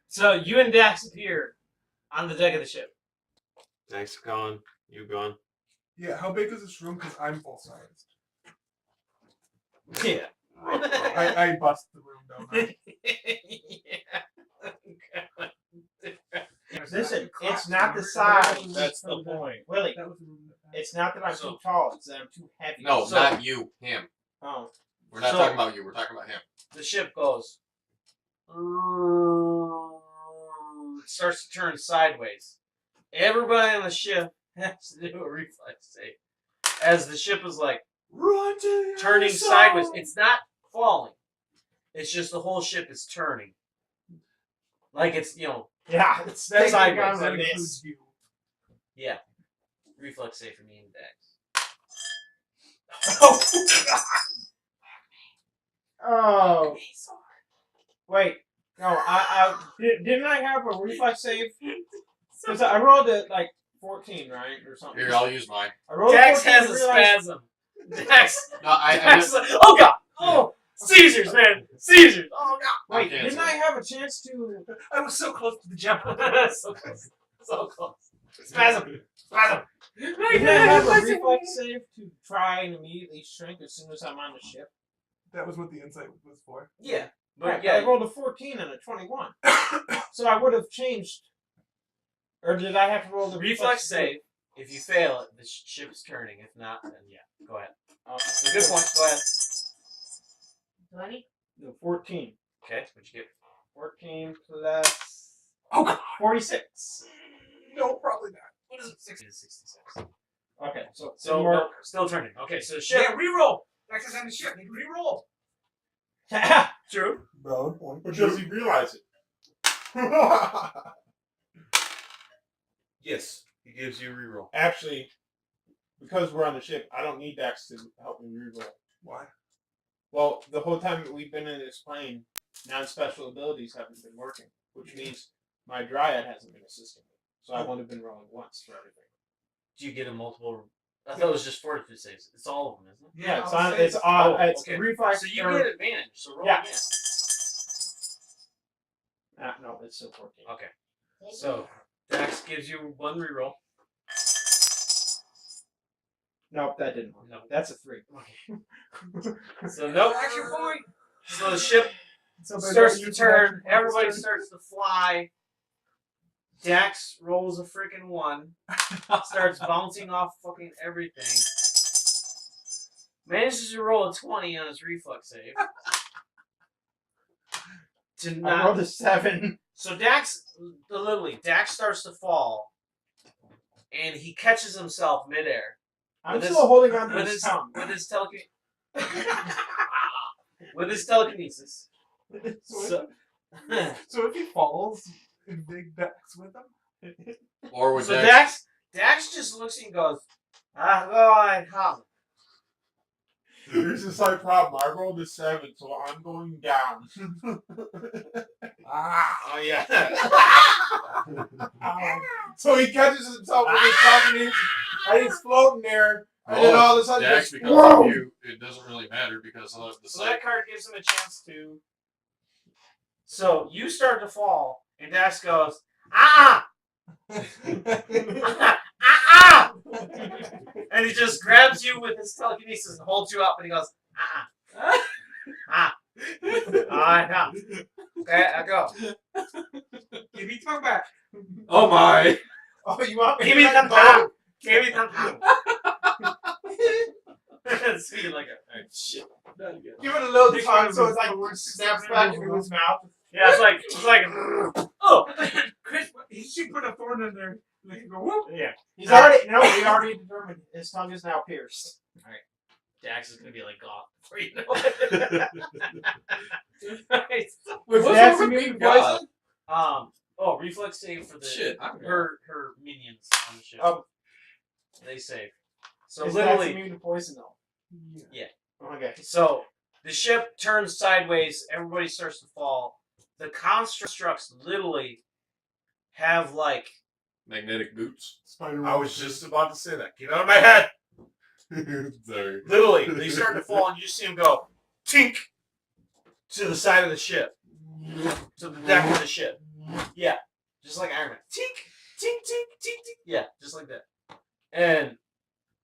So you and Dax appear on the deck of the ship. Dax gone. You gone. Yeah, how big is this room? Because I'm full sized. Yeah. I bust the room down. Listen, it's not the size. That's the point. Willie, That was the room that it's not that I'm So- too tall, it's that I'm too heavy. No, So- not you. Him. Oh. We're not So- talking about you. We're talking about him. The ship goes. It starts to turn sideways. Everybody on the ship has to do a reflex save. As the ship is like Run to the turning other sideways. side! It's not falling. It's just the whole ship is turning. Like it's, Yeah, it's That's taking sideways. on That like includes this. you. yeah. Reflex save for me and Dax. Oh. Wait. No, didn't I have a reflex save? Because I rolled it like 14, right? Or something. Here, I'll use mine. I rolled Dax 14 has and a realized- spasm. Dax, No, I Dax just, is like, oh god! Oh! Seizures, man! Seizures! Oh god! Wait, Okay, didn't so- I have a chance to? I was so close to the jump. So close. So close. Spasm! Spasm! Didn't I have a reflex save to try and immediately shrink as soon as I'm on the ship? That was what the insight was for. Yeah. But Right, yeah, I rolled a 14 and a 21, so I would have changed. Or did I have to roll the reflex save. If you fail it, the ship is turning. If not, then yeah. Go ahead. Okay. Good point. Go ahead. 20? No, 14. Okay, what'd you get? 14 plus Oh god. 46. No, probably not. What is it? 60 to 66. Okay, so So more. no, still turning. Okay, so the ship. Yeah, reroll. Next time on the ship, you can reroll. True. Valid point. Or does he realize it? Yes, he gives you a reroll. Actually, because we're on the ship, I don't need Dax to help me reroll. Why? Well, the whole time that we've been in this plane, non-special abilities haven't been working, which means my Dryad hasn't been assisting me. So I've only been rolling once for everything. Do you get a multiple? I thought it was just fortitude saves. It's all of them, isn't it? Yeah, it's I'll on. say It's on. Oh, It's okay. reflex. So you or- get advantage. So roll Yeah. again. No, it's still 14. Okay. So Dax gives you one reroll. Nope, that didn't work. No. That's a 3. So nope. Action point. So the ship So starts to turn. Everybody starts to fly. Dax rolls a freaking 1. Starts bouncing off fucking everything. Manages to roll a 20 on his reflex save. To I rolled not. a 7. So Dax, literally, Dax starts to fall, and he catches himself midair I'm With still his- holding on to with his his tongue. with his with his telekinesis. So, So if he falls, and Big Dex with him? Or with so that, Dax just looks and goes, I have. Here's the slight problem. I rolled a 7, so I'm going down. Oh yeah. So he catches himself with his combination, and he's floating there, and then all of a sudden, Dax, just, because whoa! of you, it doesn't really matter because of the So sight. that card gives him a chance to. So you start to fall, and Dax goes, and he just grabs you with his telekinesis and holds you up, and he goes, Okay, I go. Give me tongue back. Oh my! Oh, you want me Give to me let some go? time. Give me some time. So you're like, alright, shit. Give it a little tongue so it's like it snaps back into his mouth. Yeah, it's like, oh, Chris, he should put a thorn in there. Make it go whoop. yeah. He's already we already determined his tongue is now pierced. Dax is gonna be like goth before you know it. Right. Was What's Dax wrong with immune to being poison? Oh, reflex save for the Shit, I'm her minions on the ship. Oh. They save. So Is Dax literally, immune to poison though? Yeah. Okay. so the ship turns sideways. Everybody starts to fall. The constructs literally have like Magnetic boots. I was just about to say that. Get out of my head! Sorry. literally they start to fall, and you see them go tink to the side of the ship, to the deck of the ship. Yeah, just like Iron Man. Tink, tink, tink, tink, tink. Yeah, just like that. And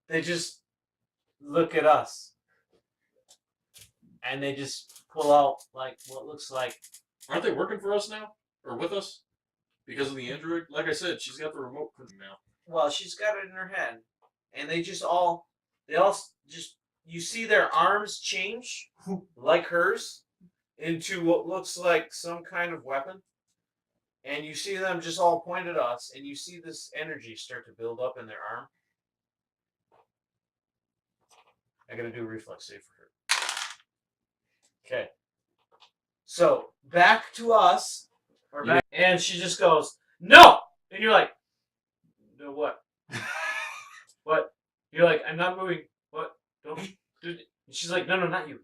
they just look at us, and they just pull out like what looks like. Aren't they working for us now? Or with us? Because of the android? Like I said, she's got the remote control now. Well, she's got it in her head, and they all just, you see their arms change, like hers, into what looks like some kind of weapon, and you see them just all point at us, and you see this energy start to build up in their arm. I gotta do a reflex save for her. Okay. So back to us, and she just goes, "No!" And you're like, "No, what? What?" You're like, "I'm not moving. What? Don't do it." And she's like, "No, not you.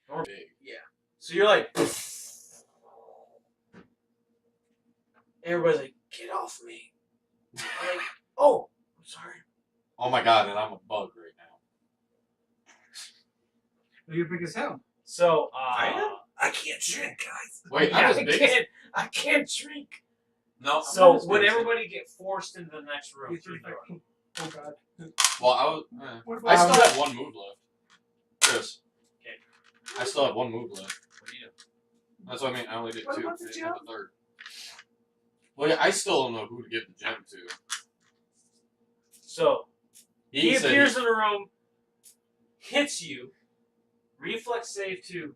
Not you. Yeah." So you're like, everybody's like, "Get off me!" I'm like, "Oh, I'm sorry." Oh my god, and I'm a bug right now. You're big as hell. So I can't shrink, guys. Wait, I'm as big. I can't shrink. No, I'm So not as would big as everybody get forced into the next room? You're 35. Oh god. him. Well, I was. What I about still have one move left. Chris. Okay. I still have one move left. What do you do? That's what I mean. I only did What 2. about the and gem? the third. Well, yeah, I still don't know who to give the gem to. So he said appears in the room, hits you, reflex save 2,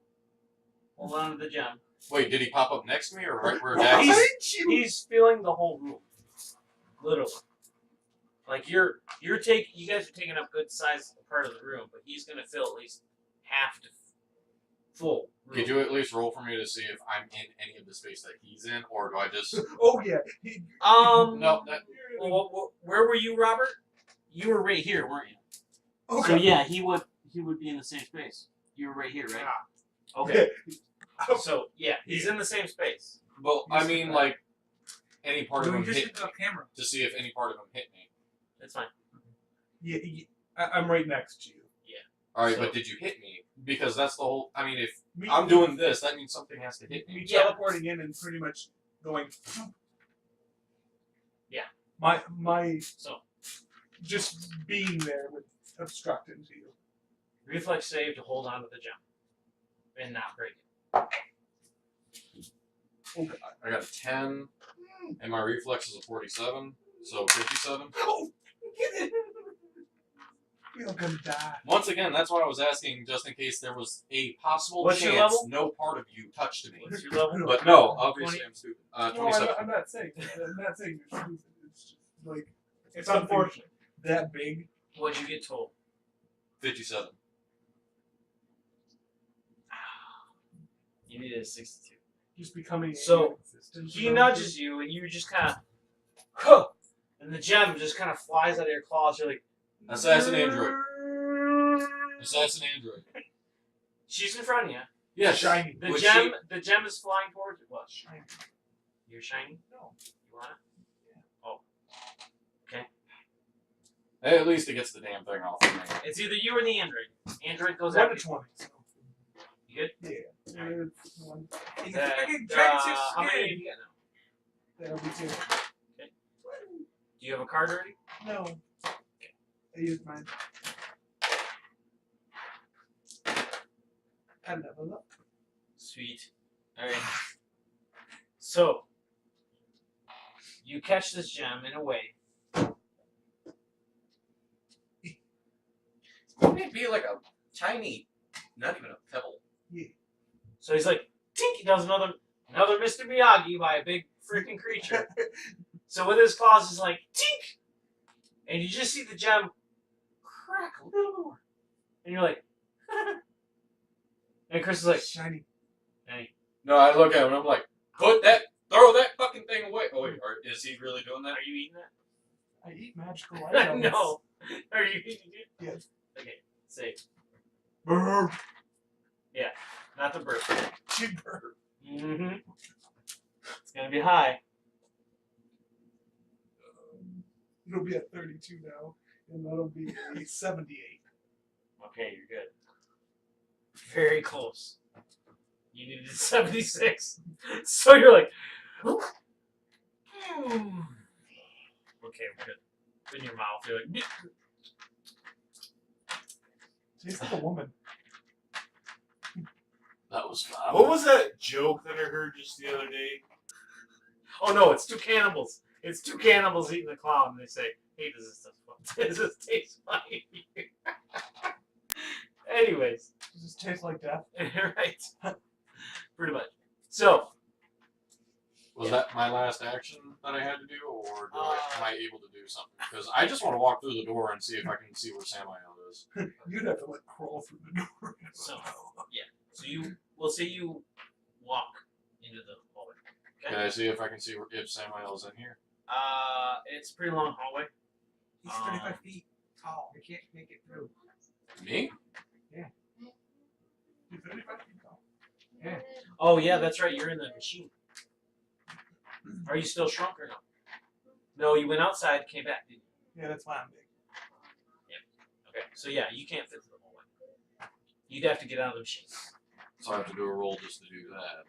hold on to the gem, Wait, did he pop up next to me or right where Dax is? He's filling the whole room. Literally. Like you guys are taking up good size part of the room, but he's gonna fill at least half to full. Room. Could you at least roll for me to see if I'm in any of the space that he's in, or do I just? Oh yeah. No. That... Well, where were you, Robert? You were right here, weren't you? Okay. So yeah, he would be in the same space. You were right here, right? Yeah. Okay. So yeah, he's in the same space. Well, I mean, like any part of No, him you just hit hit the camera. to see if any part of him hit me. That's fine. Yeah, I'm right next to you. All right, So- but did you hit me? Because that's the whole. I mean, if Me- I'm doing this, that means something has to hit me. Me Yeah. teleporting in and pretty much going. Yeah. My So just being there would obstruct into you. reflex save to hold on to the gem and not break it. Oh god. I got a 10, and my reflex is a 47, so 57. Oh, get it! We're gonna die. Once again, that's why I was asking, just in case there was a possible What's your chance level? no part of you touched me. What's your level? But no, obviously I'm stupid. No, 27. I'm not saying. I'm not saying you're stupid. It's just like It's something unfortunate. that big. What'd you get told? 57. You needed a 62. Just becoming So, existent. He nudges you, and you just kind of, huh, and the gem just kind of flies out of your claws. You're like, Assassin android. Assassin android. she's in front of you. Yeah, Shiny. The Was gem is flying towards you. What? Shiny. You're shiny? No. You want it? Oh. Okay. At least it gets the damn thing off of me. It's either you or the android. Android goes 1 after to you. 20. So. You good? Yeah. It's one. He's That, fucking Dragon Six how many again. have you got now? That'll be 2. Do you have a card already? No. I used mine. I level up. Sweet. Alright. So, you catch this gem in a way. Wouldn't it be like a tiny, not even a pebble? So he's like, tink, he does another Mr. Miyagi by a big freaking creature. So with his claws, he's like, tink! And you just see the gem crack a little more. And you're like, and Chris is like, Shiny. hey. No, I look at him and I'm like, throw that fucking thing away. Oh wait, is he really doing that? Are you eating that? I eat magical items. No. Are you eating it? Yes. Okay, safe. Brr. Yeah, not the burp. Cheaper. Mm-hmm. It's gonna be high. It'll be at 32 now, and that'll be a 78. Okay, you're good. Very close. You needed 76. So you're like, okay, we're good. In your mouth, you're like, Tastes like a woman. That was fun. What was that joke that I heard just the other day? oh no, it's two cannibals. It's two cannibals eating a clown, and they say, hey, does this taste funny? Anyways, Does this taste like death? right. Pretty much. So, Was that my last action that I had to do, or am I able to do something? Because I just want to walk through the door and see if I can see where Samael is. You'd have to like crawl through the door. So we'll say you walk into the hallway. Can I see if I can see if Samael is in here? It's a pretty long hallway. He's 35 feet tall. He can't make it through. Me? You're 35 feet tall. Oh yeah, that's right. You're in the machine. Are you still shrunk or no? No, you went outside, came back, didn't you? Yeah, that's why I'm big. Okay, so yeah, you can't fit through the hallway. You'd have to get out of the machine. So I have to do a roll just to do that.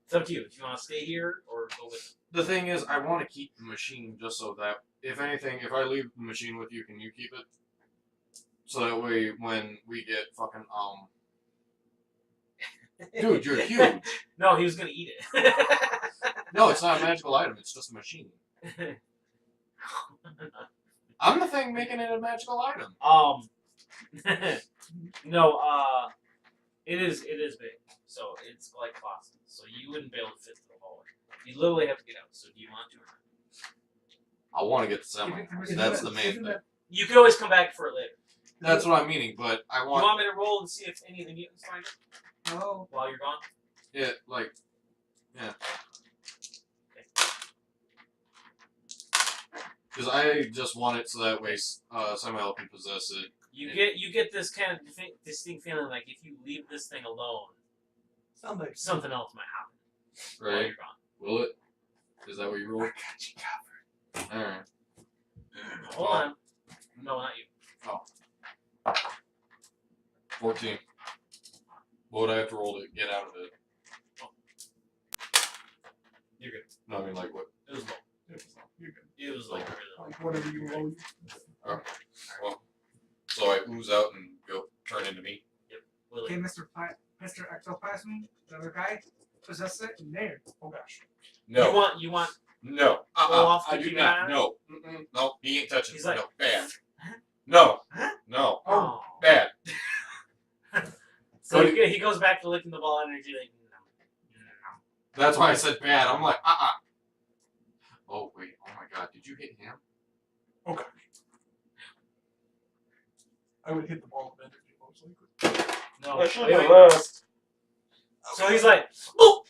It's up to you if you want to stay here or go with it. The thing is, I want to keep the machine just so that, if anything, if I leave the machine with you, can you keep it? So that way, when we get fucking, Dude, you're huge. No, he was gonna eat it. No, it's not a magical item, it's just a machine. I'm the thing making it a magical item. No, It is big. So it's like closet. So you wouldn't be able to fit through the hallway. You literally have to get out. So do you want to or not? I want to get the semi. That's the main thing. You can always come back for it later. That's what I'm meaning, but I You want. want me to roll and see if any of the mutants find it? No. While you're gone? Yeah, like. Yeah. Because I just want it so that way Samuel can possess it. You get this kind of distinct feeling like if you leave this thing alone, something else might happen. While Right? you're gone. Will it? Is that what you rolled? Alright. Hold on. No, not you. 14. What would I have to roll to get out of it? You're good. No, I mean, like, what? It was low. You're good. It was like really low. Like whatever you roll. Well, so I ooze out and go turn into me. Willie. Okay, Mr. Ectoplasm, the other guy, possess it and there. Oh gosh. No. You want No. Olaf to I do keep not. an eye on? No. No. He ain't touching He's me. like, No. Bad. huh? No. Huh? No. Oh. Bad. So he goes back to licking the ball energy like no. That's why I said bad. I'm like, Oh, wait. Oh, my God. Did you hit him? Oh gosh. I would hit the ball of energy most likely. No. I should Wait, have wait. asked. So he's like, oh.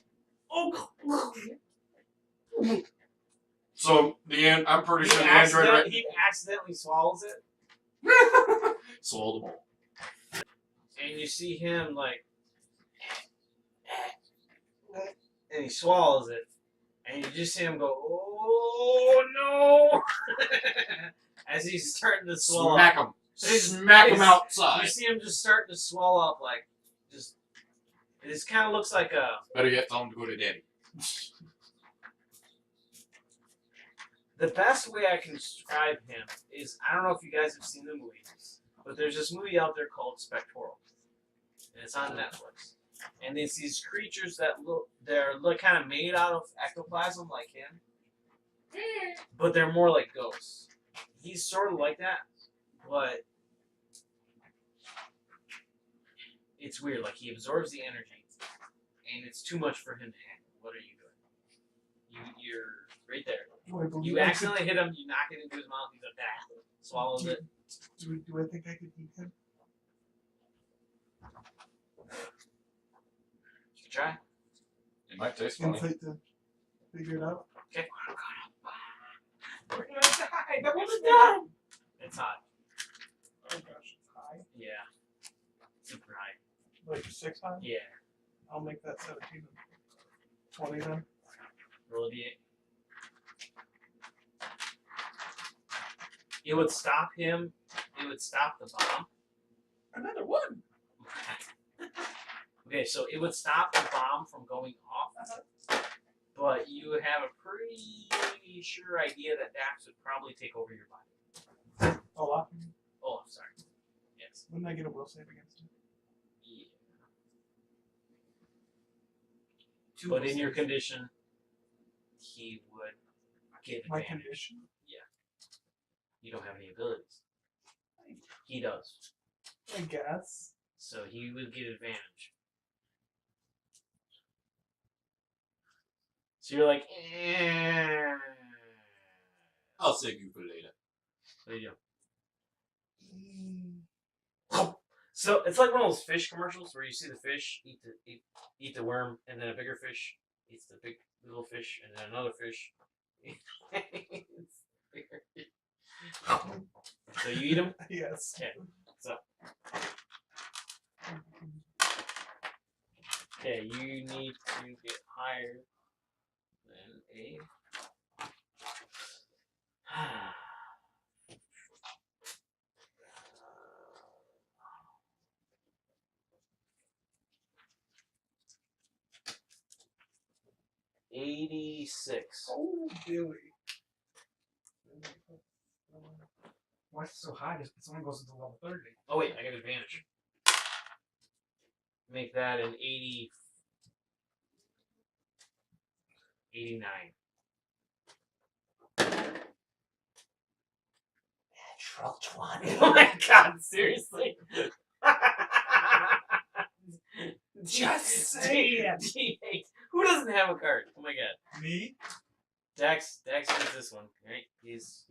So, I'm pretty sure the android... He accidentally swallows it. Swallowed the ball. And you see him like, and he swallows it, and you just see him go, oh no, as he's starting to swallow. Smack him. Smack him You outside. see him just starting to swell up, like, just. This kind of looks like a. Better yet, tell him to go to daddy. The best way I can describe him is I don't know if you guys have seen the movie, but there's this movie out there called Spectral, and it's on Netflix. And it's these creatures that they're kind of made out of ectoplasm like him, but they're more like ghosts. He's sort of like that, but it's weird. Like he absorbs the energy, and it's too much for him to handle. What are you doing? You're right there. You accidentally hit him. You knock it into his mouth. He's like, ah, swallows it. Do I think I could eat him? You try. It might taste funny. Insight to figure it out. Okay. We're gonna die. That was done. It's hot. Oh gosh, it's high. Yeah. Super high. Like 6 high? Yeah. I'll make that 17 and 20 then. Roll a d8. It would stop him. It would stop the bomb. Another one. Okay, so it would stop the bomb from going off, but you would have a pretty sure idea that Dax would probably take over your body. Olaf. Oh, I'm sorry. Yes. Wouldn't I get a will save against him? Yeah. But in your condition, he would get My advantage. condition? You don't have any abilities. He does. I guess. So he would get advantage. So you're like, eh. I'll save you for later. What do you do? So it's like one of those fish commercials where you see the fish eat the worm, and then a bigger fish eats the big little fish, and then another fish eats the bigger fish. So you eat them? Yes. Okay. So. Okay, you need to get higher than a. 86. Oh, Billy. Why is it so high? Just because someone goes into level 30. Oh wait, I got advantage. Make that an 80. 89. Natural 20. Oh my god, seriously? Just saying. D8. Who doesn't have a card? Oh my god. Me? Dax gets this one, right? He's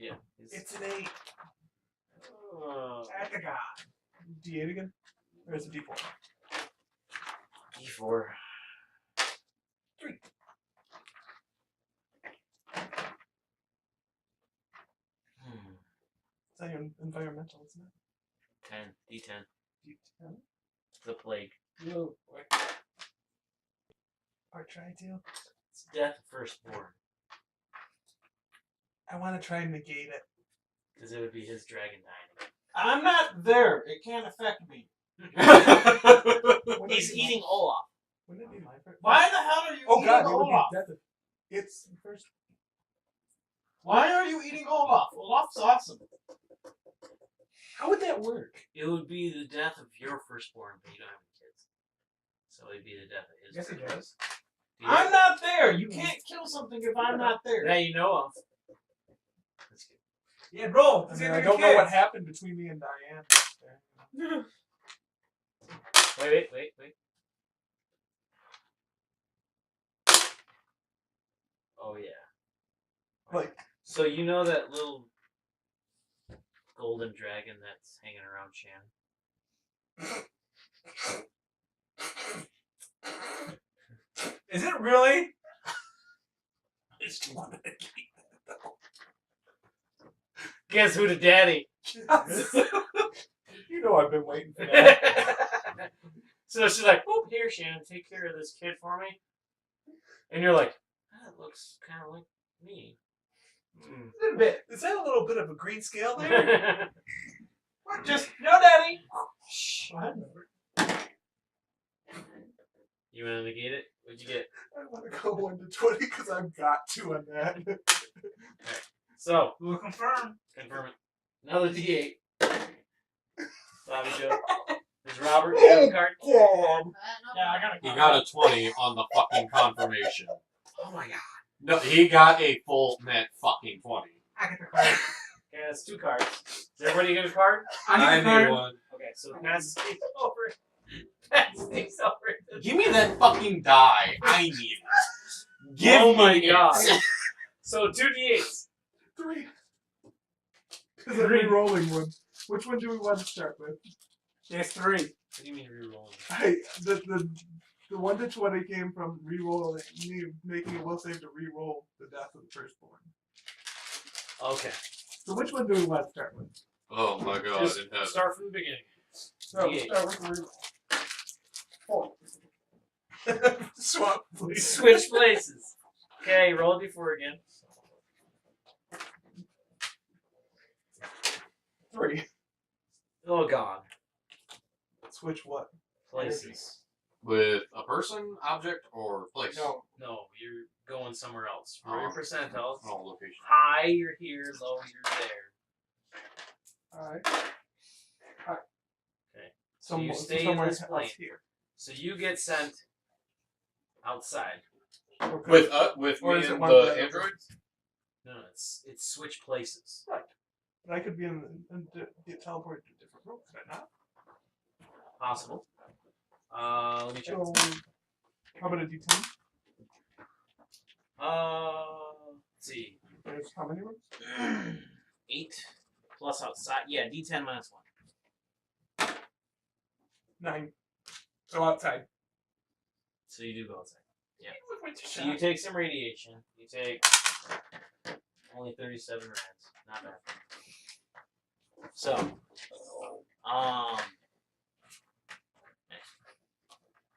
It's an 8. Oh, At the god. D8 again? Or is it D4? D4. 3. It's not your environmental, isn't it? 10. D10. D10. The plague. Whoa. Or try to. It's death of firstborn. I want to try and negate it. Because it would be his dragon dying. I'm not there. It can't affect me. He's eating Olaf. Wouldn't it be my first? Why the hell are you Oh eating god, it would Olaf? be death of... It's first. Why are you eating Olaf? Olaf's awesome. How would that work? It would be the death of your firstborn, but you don't have any kids. So it'd be the death of his. Yes, it firstborn. does. Do you I'm not there. You can't kill something if I'm not there. That you know of. That's good. Yeah, bro. I I, mean, I don't know what happened between me and Diane. Wait. Oh yeah. Like, So you know that little golden dragon that's hanging around Shan? Is it really? I just wanted to keep Guess who the daddy? it. You know I've been waiting for that. So she's like, "Oop, here, Shannon, take care of this kid for me." And you're like, "That looks kind of like me." A little bit. Is that a little bit of a green scale there? Mm. Just no, daddy. Shh. What? You want to negate it? What'd you get? I want to go 1 to 20 because I've got 2 on that. So, We'll confirm. confirm it. Another D8. Bobby Joe. Is Robert, you have a card? God. Yeah, I got He got a 20 on the fucking confirmation. Oh my god. No, he got a full net fucking 20. I get the card. Okay, that's 2 cards. Is everybody get a card? I get the card. one. Okay, so pass these over. Pass these over. Give me that fucking die. I need it. Give Oh my me god. it. So 2 D8s. 3. Because I'm re-rolling one. Which one do we want to start with? There's 3. What do you mean rerolling? The 1 to 20 came from re-rolling, me making a will save to re-roll the death of the firstborn. Okay. So which one do we want to start with? Oh my god, Just in heaven. start from the beginning. So D8. start with the re-roll. 4. Swap, please. Switch places. Okay, roll D4 again. 3. Oh god. Switch what? Places. With a person, object, or place? No. No, you're going somewhere else. Roll your Oh. percentiles. Oh, location. High, you're here. Low, you're there. Alright. Okay. So you So stay in somewhere this else plane. here. So you get sent outside. Okay. With Or me is it and one of the the- androids? No, it's switch places. Right. But I could be get teleported to a different room, could I not? Possible. Let me check. So, how about a D10? Let's see. There's how many rooms? 8 plus outside. Yeah, D10 minus 1. 9. So outside. So you do go outside. Yeah. Wait, So you take some radiation. You take only 37 rands. Not bad. So,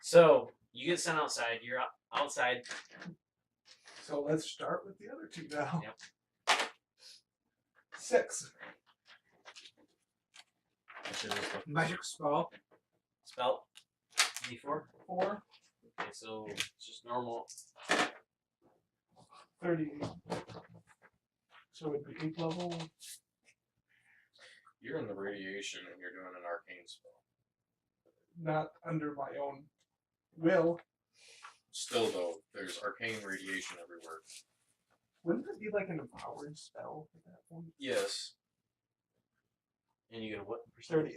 so you get sent outside. You're outside. So let's start with the other 2 now. Yep. 6. Magic spell. Spell. D4. 4. Okay, so it's just normal. 38. So it'd be 8 level. You're in the radiation and you're doing an arcane spell. Not under my own will. Still though, there's arcane radiation everywhere. Wouldn't it be like an empowered spell at that point? Yes. And you get a what? 38.